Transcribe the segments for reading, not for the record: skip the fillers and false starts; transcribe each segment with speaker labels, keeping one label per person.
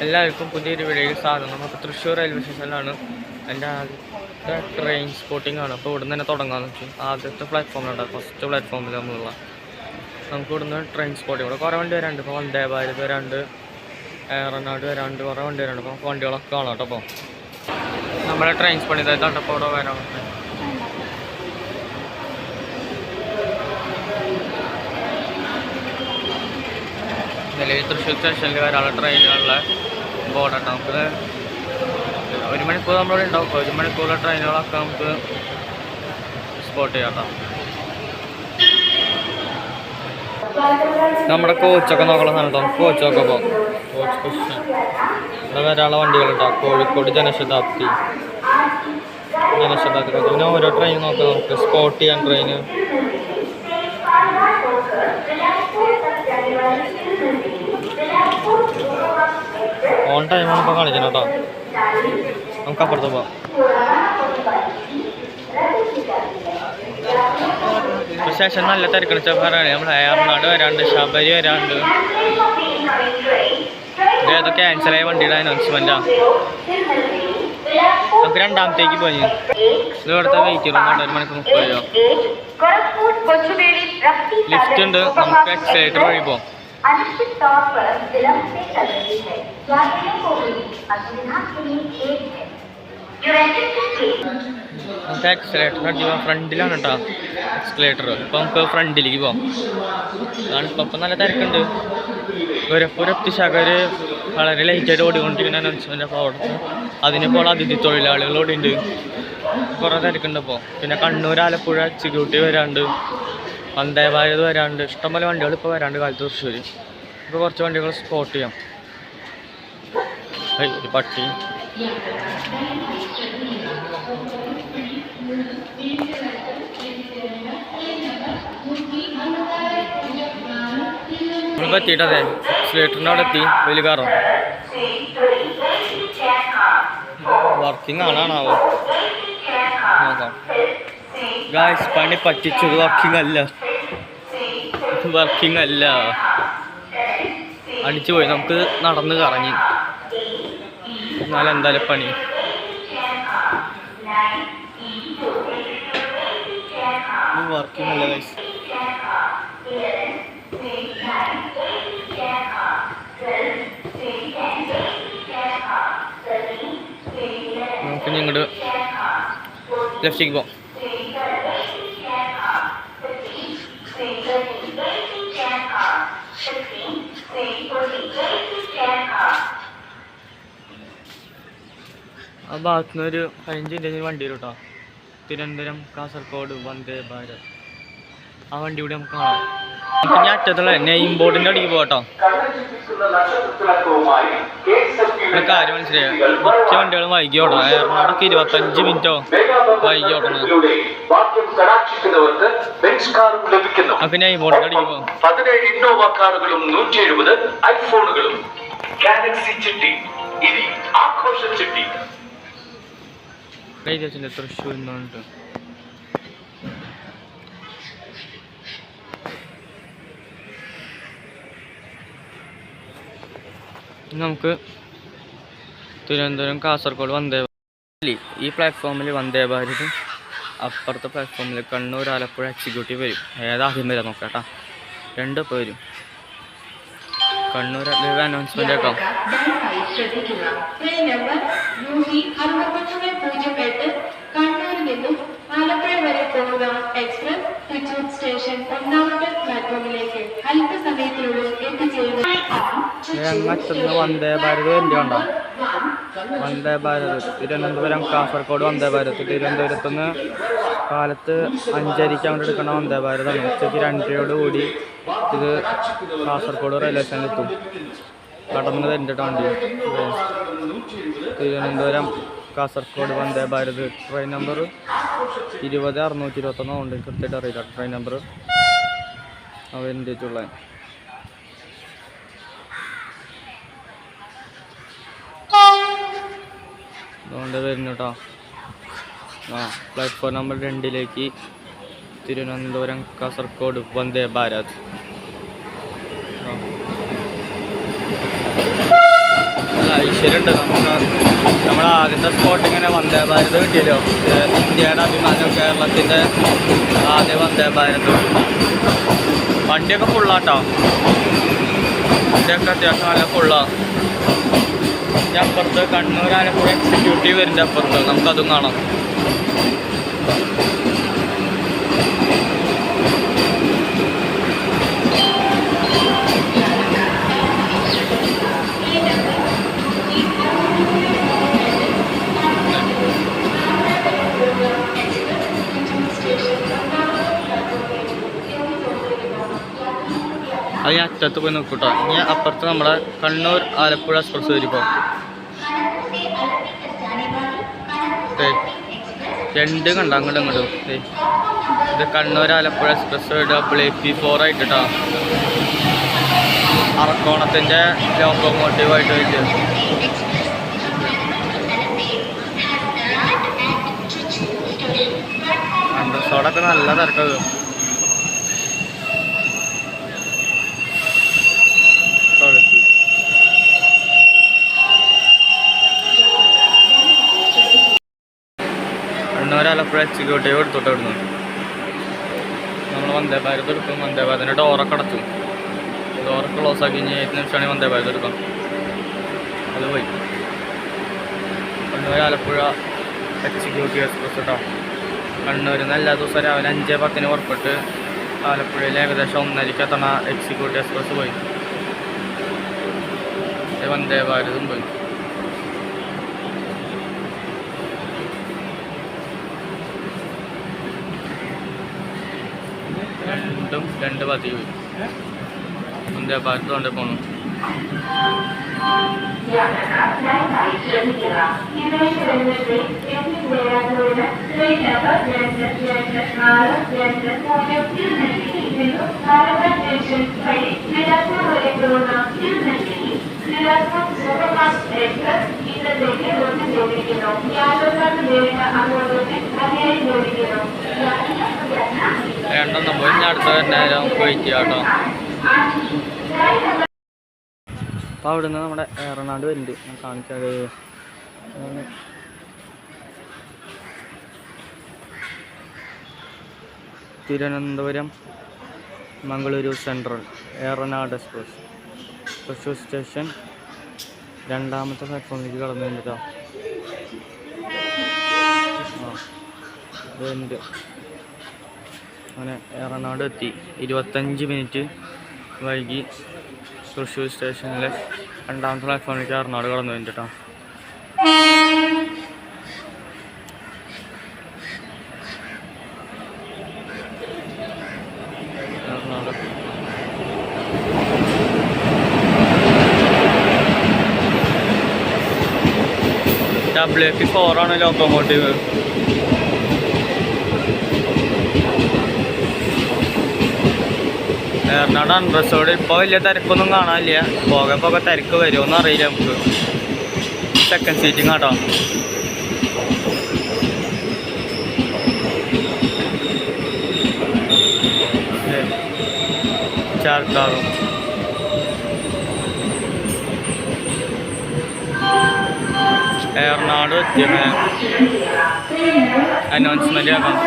Speaker 1: എല്ലാവർക്കും പുതിയൊരു വീഡിയോയിൽ സ്വാഗതം. നമുക്ക് തൃശ്ശൂർ റെയിൽവേ സ്റ്റേഷനിലാണ് എൻ്റെ ആദ്യത്തെ ട്രെയിൻ സ്പോട്ടിംഗ് ആണ്. അപ്പോൾ ഇവിടുന്ന് തന്നെ തുടങ്ങാമെന്ന് വെച്ചു. ആദ്യത്തെ പ്ലാറ്റ്ഫോമിലുണ്ട്, ഫസ്റ്റ് പ്ലാറ്റ്ഫോമിൽ നമ്മളുള്ള നമുക്ക് ഇവിടുന്ന് ട്രെയിൻ സ്പോട്ടിംഗ്. ഇവിടെ കുറേ വണ്ടി വരാനുണ്ട്. ഇപ്പോൾ വന്ദേ ഭാരത് വരാനുണ്ട്, ഏറനാട് വരാനുണ്ട്, കുറേ വണ്ടി വരാനുണ്ട്. അപ്പോൾ വണ്ടികളൊക്കെ കാണാം കേട്ടോ. അപ്പോൾ നമ്മുടെ ട്രെയിൻ സ്പോട്ടിംഗ് തട്ടപ്പോൾ ഇവിടെ വരാനുണ്ട്. നിലവിൽ തൃശ്ശൂർ സ്റ്റേഷനിൽ വരാനുള്ള ട്രെയിനുകളിലെ ബോർഡാണ്. നമുക്ക് 1 മണിക്കൂർ നമ്മളിവിടെ ഉണ്ടാവും. 1 മണിക്കൂറിലെ ട്രെയിനുകളൊക്കെ നമുക്ക് സ്പോട്ട് ചെയ്യാം കേട്ടോ. നമ്മുടെ കോച്ചൊക്കെ നോക്കണം കേട്ടോ. കോച്ചൊക്കെ പോകും. കോച്ച് പൊസിഷൻ ഇവിടെ വരാനുള്ള വണ്ടികളുണ്ടാവും. കോഴിക്കോട് ജനശതാബ്ദി പിന്നെ ഓരോ ട്രെയിൻ നോക്കാം. നമുക്ക് സ്പോട്ട് ചെയ്യാൻ ട്രെയിന് ഓൺ ടൈമാണ് ഇപ്പോൾ കാണിക്കുന്നത് കേട്ടോ. നമുക്ക് അപ്പുറത്ത് പോവാം. സ്റ്റേഷൻ നല്ല തിരക്കണ പറയാനാണ്. നമ്മൾ ഏറനാട് വരാണ്ട്, ശബരി വരാണ്ട്. ഇതേതോ ക്യാൻസലായ വണ്ടിയുടെ അനൗൺസ്മെൻറ്റാണ്. നമുക്ക് രണ്ടാമത്തേക്ക് പോയി. ഇത് ഇവിടുത്തെ വെയിറ്റ് റൂം 1 മണിക്കൂർ 30 രൂപ. ലിഫ്റ്റ് ഉണ്ട്. നമുക്ക് എക്സലേറ്റർ വഴി പോകാം.
Speaker 2: अनिश्चित तौर पर विलंब से चल रही है। यात्रियों को भी असुविधा के लिए खेद है।
Speaker 1: നമുക്ക് എക്സലേറ്റർ അടിച്ച് പോകാം. ഫ്രണ്ടിലാണ് കേട്ടോ എക്സലേറ്റർ. ഇപ്പം നമുക്ക് ഫ്രണ്ടിലേക്ക് പോകാം. അതാണ് ഇപ്പം നല്ല തിരക്കുണ്ട്. ഒരപ്പുരത്തിശാഖർ വളരെ ലൈറ്റായിട്ട് ഓടിക്കൊണ്ടിരിക്കുന്ന അനൗൺസ്മെൻ്റ്. അപ്പോൾ അവിടെ അതിനിപ്പോൾ അതിഥി തൊഴിലാളികൾ ഇവിടെ ഉണ്ട്. കുറേ തിരക്കുണ്ട് ഇപ്പോൾ. പിന്നെ കണ്ണൂർ ആലപ്പുഴ എക്സിക്യൂട്ടീവ് വരാണ്ട്, വന്ദേ ഭാരത് വരാണ്ട്, ഇഷ്ടംപോലെ വണ്ടികൾ ഇപ്പോൾ വരാണ്ട് കാലത്ത് തൃശ്ശൂർ. ഇപ്പോൾ കുറച്ച് വണ്ടികൾ സ്പോട്ട് ചെയ്യാം. ഒരു പട്ടി നമ്മളിപ്പോൾ എത്തിയിട്ടതെ എക്സിലേറ്ററിൻ്റെ അവിടെ എത്തി. വലിയ കാറോ വർക്കിംഗ് ആണാണാവോ നോക്കാം. ഗായ്സ് പണി പറ്റിച്ചത് വർക്കിംഗ് അല്ല, വർക്കിംഗ് അല്ല, അടിച്ചു പോയി. നമുക്ക് നടന്ന് കറങ്ങി എന്നാലും എന്തായാലും പണി. വർക്കിംഗ് അല്ല ഗായ്സ്. നമുക്ക് ഇങ്ങോട്ട് ലെഫ്റ്റിലേക്ക് പോകാം. ആ ഭാഗത്തു നിന്നൊരു 15 മിനിറ്റ് വണ്ടി വരും കേട്ടോ. തിരുവനന്തപുരം കാസർഗോഡ് വന്ദേ ഭാരത്. ആ വണ്ടി കൂടി നമുക്ക് കാണാം. നമുക്ക് ഞാൻ അറ്റത്തുള്ള നെയിം ബോർഡിൻ്റെ അടിക്ക് പോകട്ടോ. കാര്യം മനസ്സിലായി. മിക്ക വണ്ടികളും വൈകി ഓടണം. എറണാകുളത്ത് 25 മിനിറ്റോ വൈകി ഓടണം. നമുക്ക് നെയിം ബോർഡിൻ്റെ അടിക്ക് പോകാം.
Speaker 3: 17 ഇന്നോവ കാറുകളും 170 ഐഫോണുകളും ഗാലക്സി ചിട്ടി. ഇനി ആഘോഷ ചിട്ടി.
Speaker 1: തൃശ്ശൂർ എന്നുണ്ട്. നമുക്ക് തിരുവനന്തപുരം കാസർഗോഡ് വന്ദേ ഭാരത്. ഈ പ്ലാറ്റ്ഫോമിൽ വന്ദേ ഭാരത്, അപ്പുറത്തെ പ്ലാറ്റ്ഫോമിൽ കണ്ണൂർ ആലപ്പുഴ എക്സിക്യൂട്ടീവ് വരും. ഏതാദ്യം വരാം നോക്കാം കേട്ടോ. 2 ഇപ്പോൾ വരും. കണ്ണൂർ അനൗൺസ്മെൻ്റ് ആക്കാം.
Speaker 2: കണ്ണൂരിൽ നിന്നും ആലപ്പുഴ വരെ പോകുന്ന എക്സ്പ്രസ് തൃശ്ശൂർ സ്റ്റേഷൻ 1ാമത്തെ പ്ലാറ്റ്ഫോമിലേക്ക് അല്പസമയത്തിനുള്ളിൽ
Speaker 1: എത്തിച്ചേരുന്നു. വന്ദേ ഭാരത് വണ്ടിയുണ്ടോ? വന്ദേ ഭാരത് തിരുവനന്തപുരം കാസർഗോഡ് വന്ദേ ഭാരത്. തിരുവനന്തപുരത്തുനിന്ന് കാലത്ത് 5:30 അങ്ങോട്ട് എടുക്കുന്ന വന്ദേ ഭാരതാണ്. ഉച്ചയ്ക്ക് 2:00 ഇത് കാസർഗോഡ് റെയിൽവേ സ്റ്റേഷനിലെത്തും. കടന്ന് വരുന്നുണ്ട് വണ്ടി. തിരുവനന്തപുരം കാസർഗോഡ് വന്ദേ ഭാരത് ട്രെയിൻ നമ്പർ 20621 ഉണ്ട്. കൃത്യമായിട്ട് അറിയില്ല ട്രെയിൻ നമ്പർ. അവരുള്ള അതുകൊണ്ട് വരുന്നു കേട്ടോ. Platform number 2ലേക്ക് Thiruvananthapuram Kasaragod Vande Bharat. ഐശ്വര്യമുണ്ട്. നമുക്ക് നമ്മുടെ ആദ്യത്തെ സ്പോട്ട് ഇങ്ങനെ വന്ദേ ഭാരത് കിട്ടിയല്ലോ. ഇന്ത്യയുടെ അഭിമാനം, കേരളത്തിൻ്റെ ആദ്യ വന്ദേ ഭാരത്. വണ്ടിയൊക്കെ ഫുള്ളാട്ടോ, വണ്ടിയൊക്കെ അത്യാവശ്യം നല്ല ഫുള്ളാണ്. ഇതിൻ്റെ അപ്പുറത്ത് കണ്ണൂർ ആലപ്പുഴ എക്സിക്യൂട്ടീവ് വരുന്ന അപ്പുറത്ത് നമുക്കതും കാണാം. അത് ഞാൻ അറ്റത്ത് പോയി നോക്കൂട്ടോ. ഇനി അപ്പുറത്ത് നമ്മുടെ കണ്ണൂർ ആലപ്പുഴ എക്സ്പ്രസ് വരുമ്പോൾ രണ്ട് കണ്ട അങ്ങോട്ടും ഇങ്ങോട്ടും. ഇത് കണ്ണൂർ ആലപ്പുഴ എക്സ്പ്രസ് AP4 ആയിട്ടോ, അറക്കോണത്തിൻ്റെ ലോക്കോമോട്ടീവായിട്ട് വെച്ച്. അണ്ടർസോടൊക്കെ നല്ല തിരക്കത്. കണ്ണൂർ ആലപ്പുഴ എക്സിക്യൂട്ടീവ് എടുത്തോട്ട് ഇവിടുന്ന് നമ്മൾ വന്ദേ ഭാരത് എടുക്കും. വന്ദേ ഭാരതിൻ്റെ ഡോറൊക്കെ അടച്ചു. ഡോറൊക്കെ ക്ലോസ് ആക്കി കഴിഞ്ഞാൽ 8 നിമിഷമാണെങ്കിൽ വന്ദേ ഭാരത് എടുക്കാം. അത് പോയി കണ്ണൂർ ആലപ്പുഴ എക്സിക്യൂട്ടീവ് എക്സ്പ്രസ് കേട്ടോ. കണ്ണൂരിൽ നിന്ന് എല്ലാ ദിവസവും രാവിലെ 5:10 പുറപ്പെട്ട് ആലപ്പുഴയിൽ ഏകദേശം 1:30 എത്തണ എക്സിക്യൂട്ടീവ് എക്സ്പ്രസ് പോയി. വന്ദേ ഭാരതും പോയി. രണ്ട് പതി പോയി. വന്ദേ ഭാരത് കൊണ്ട് പോകണം. രണ്ടെണ്ണം പോയി. ഞാൻ അടുത്ത നേരം വെയിറ്റ് ചെയ്യാം കേട്ടോ. അപ്പോൾ അവിടെ നിന്ന് നമ്മുടെ ഏറനാട് വരുന്നുണ്ട്. ഞാൻ കാണിച്ചത് Thiruvananthapuram Mangaluru Central Eranad Express Thrissur station 2ാമത്തെ പ്ലാറ്റ്ഫോമിലേക്ക് കടന്നു കഴിഞ്ഞിട്ടോ. വരുന്നുണ്ട്. അങ്ങനെ ഏറനാട് എത്തി. 25 മിനിറ്റ് വൈകി തൃശ്ശൂർ സ്റ്റേഷനിലെ 2ാമത്തെ പ്ലാറ്റ്ഫോമിലേക്ക് ഏറനാട് കടന്നു കഴിഞ്ഞിട്ടോ. AP4 ആണ് ലോക്കോമോട്ടീവ്. ഏറനാട് അൺറിസർവ്ഡ്. ഇപ്പോൾ വലിയ തിരക്കൊന്നും കാണാനില്ല. പോകെ തിരക്ക് വരുമോയെന്ന് അറിയില്ല നമുക്ക്. സെക്കൻഡ് സീറ്റിംഗ് ആട്ടോ. ചാർക്കാറും ഏറനാട് എത്തിയ അനൗൺസ്മെന്റ് ആക്കാം.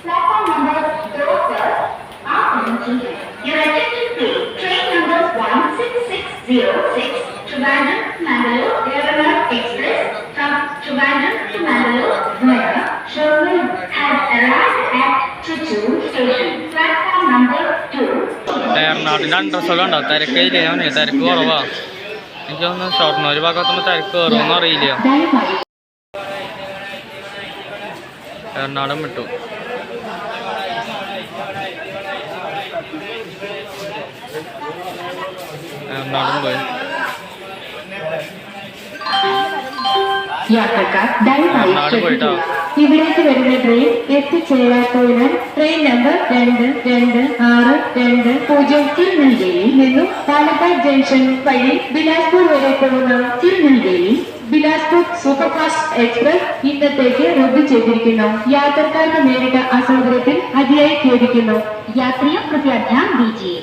Speaker 2: Platform number 2, sir. Your attention please. Train number 16606 Trivandrum to Mangalore Aerolite Express from Trivandrum to Mangalore via Sherwood has arrived at Trichy station. Platform number 2.
Speaker 1: ഏറനാടിൻ്റെ അണ്ടർസോഡ് ഉണ്ടോ? തിരക്കില്ല. ഞാൻ തിരക്ക് കുറവാ. എനിക്ക് തോന്നുന്നു ഷൊർണൂർ ഭാഗത്തൊന്നും തിരക്ക് കയറുമെന്ന് അറിയില്ല. എറണാകുളം വിട്ടു. എറണാകുളം പോയി. എറണാകുളം പോയിട്ടോ.
Speaker 4: ഇവിടേക്ക് വരുന്ന ട്രെയിൻ എത്തിച്ചേരാത്തതിനാൽ ട്രെയിൻ നമ്പർ 2262 തിരുനെൽവേലിയിൽ നിന്നും പാലക്കാട് ജംഗ്ഷൻ വഴി ബിലാസ്പൂർ വരെ പോകുന്ന തിരുനെൽവേലി ബിലാസ്പൂർ സൂപ്പർഫാസ്റ്റ് എക്സ്പ്രസ് ഇന്നത്തേക്ക് റദ്ദു ചെയ്തിരിക്കുന്നു. യാത്രക്കാർക്ക് നേരിട്ട അസൗകര്യത്തിൽ അതിയായി ഖേദിക്കുന്നു.
Speaker 2: यात्रियों कृपया ध्यान दीजिए।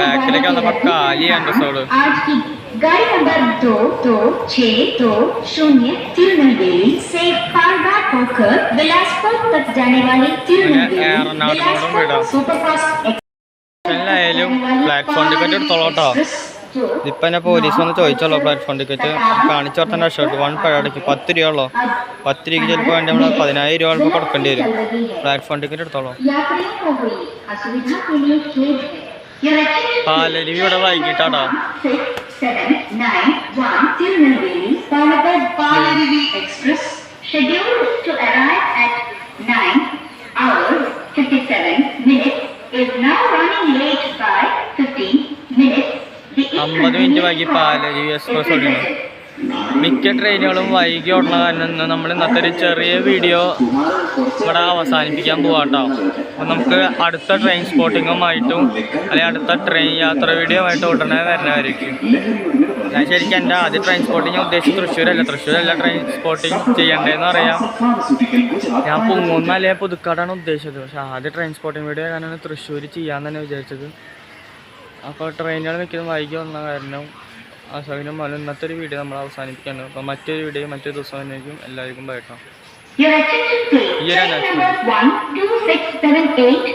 Speaker 1: ബാക്കിലേക്ക് വന്നപ്പോ കാലി അണ്ടർസോള്
Speaker 2: आज की गाड़ी नंबर 2260 तिरुनेलवेली से पालघाट होकर बिलासपुर तक जाने वाली तिरुनेलवेली सुपरफास्ट
Speaker 1: എല്ലായാലും പ്ലാറ്റ്ഫോം ടിക്കറ്റ് എടുത്തോളൂട്ടോ. ഇപ്പം എന്നെ പോലീസ് വന്ന് ചോദിച്ചോളൂ പ്ലാറ്റ്ഫോം ടിക്കറ്റ് കാണിച്ചു കൊടുത്തേണ്ട ഷർട്ട് 1 പഴടക്ക് 10 രൂപയുള്ളൂ. 10 രൂപയ്ക്ക് ചിലപ്പോൾ വേണ്ടി നമ്മൾ 10,000 രൂപ ചിലപ്പോൾ കൊടുക്കേണ്ടി വരും. പ്ലാറ്റ്ഫോം ടിക്കറ്റ് എടുത്തോളൂ.
Speaker 2: यात्रियों को हुई असुविधा के लिए खेद है। Your attention
Speaker 1: പാലരുവി ഇവിടെ വൈകിട്ടാടാ.
Speaker 2: 6791 Tirunelveli Palakkad Palarivi Express scheduled to arrive at 9:57 is now running late by 15 minutes.
Speaker 1: 50 minute വൈകി പാലരുവി എക്സ്പ്രസ് ഓടുന്നു. മിക്ക ട്രെയിനുകളും വൈകി ഓടണ കാരണം നമ്മൾ ഇന്നത്തെ ഒരു ചെറിയ വീഡിയോ ഇവിടെ അവസാനിപ്പിക്കാൻ പോവാട്ടോ. അപ്പം നമുക്ക് അടുത്ത ട്രെയിൻ സ്പോട്ടിങ്ങുമായിട്ടും അല്ലെങ്കിൽ അടുത്ത ട്രെയിൻ യാത്ര വീഡിയോ ആയിട്ട് ഉടനെ വരുന്നതായിരിക്കും. ഞാൻ ശരിക്കും എൻ്റെ ആദ്യ ട്രെയിൻ സ്പോട്ടിങ് ഉദ്ദേശിച്ച് തൃശ്ശൂരല്ല ട്രെയിൻ സ്പോട്ടിങ് ചെയ്യണ്ടേന്ന് അറിയാം. ഞാൻ പുങ്ങൂന്ന് അല്ലെങ്കിൽ പുതുക്കാടാണ് ഉദ്ദേശിച്ചത്. പക്ഷേ ആദ്യ ട്രെയിൻ സ്പോട്ടിങ് വീഡിയോ ഞാനാണ് തൃശ്ശൂർ ചെയ്യാൻ തന്നെ വിചാരിച്ചത്. അപ്പോൾ ട്രെയിനുകൾ മിക്കതും വൈകി വന്ന കാരണം അസൗകര്യം പോലെ ഇന്നത്തെ ഒരു വീഡിയോ നമ്മൾ അവസാനിപ്പിക്കുകയാണ്. അപ്പോൾ മറ്റൊരു വീഡിയോ മറ്റൊരു ദിവസം തന്നെയായിരിക്കും. എല്ലാവർക്കും ബൈ കേട്ടോ.
Speaker 2: Your attention please. Train number 12678